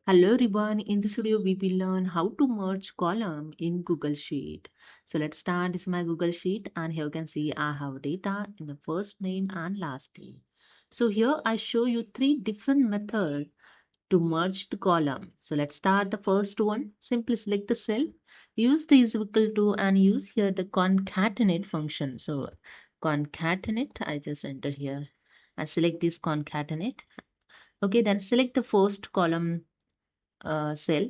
Hello everyone, in this video we will learn how to merge column in Google Sheet. So let's start. This is my Google Sheet and here you can see I have data in the first name and last name. So here I show you three different methods to merge the column. So let's start the first one. Simply select the cell, use the is equal to and use here the concatenate function. So concatenate, I just enter here and select this concatenate. Okay, then select the first column cell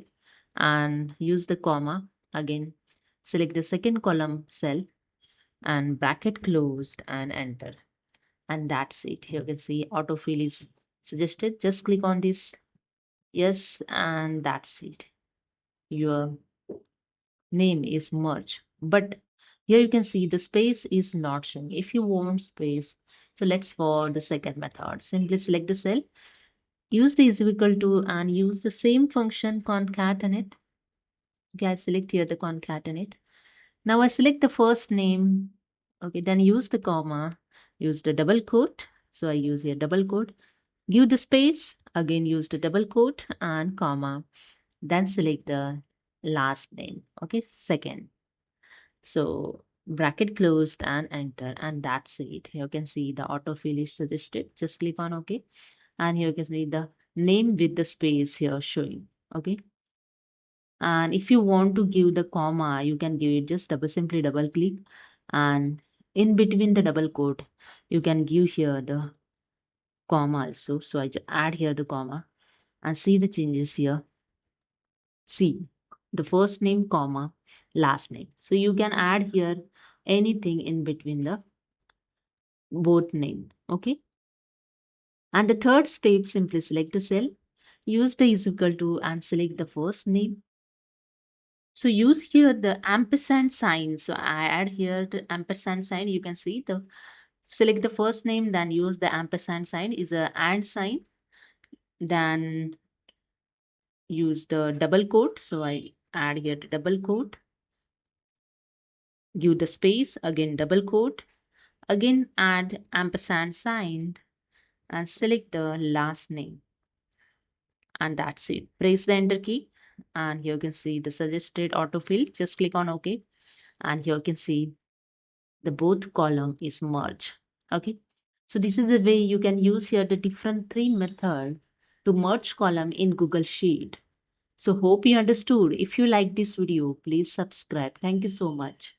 and use the comma. Again, select the second column cell and bracket closed and enter. And that's it. Here you can see autofill is suggested. Just click on this. Yes, and that's it. Your name is merged. But here you can see the space is not showing. If you want space, so let's for the second method. Simply select the cell, use the is equal to and use the same function concatenate. Okay, I select here the concatenate. Now I select the first name. Okay, then use the comma, use the double quote. So I use here double quote. Give the space, again use the double quote and comma. Then select the last name. Okay, second. So bracket closed and enter, and that's it. Here you can see the autofill is suggested. Just click on OK. And here you can see the name with the space here showing. Okay. And if you want to give the comma, you can give it just simply double click, and in between the double quote you can give here the comma also. So I just add here the comma and see the changes here. See the first name comma last name. So you can add here anything in between the both name. Okay. And the third step, simply select the cell, use the is equal to and select the first name. So use here the ampersand sign. So I add here the ampersand sign. You can see the select the first name, then use the ampersand sign is a and sign. Then use the double quote. So I add here the double quote. Give the space, again double quote. Again add ampersand sign and select the last name. And that's it. Press the enter key. And here you can see the suggested autofill. Just click on OK. And here you can see the both column is merged. Okay, so this is the way you can use here the different three method to merge column in Google Sheet. So hope you understood. If you like this video, please subscribe. Thank you so much.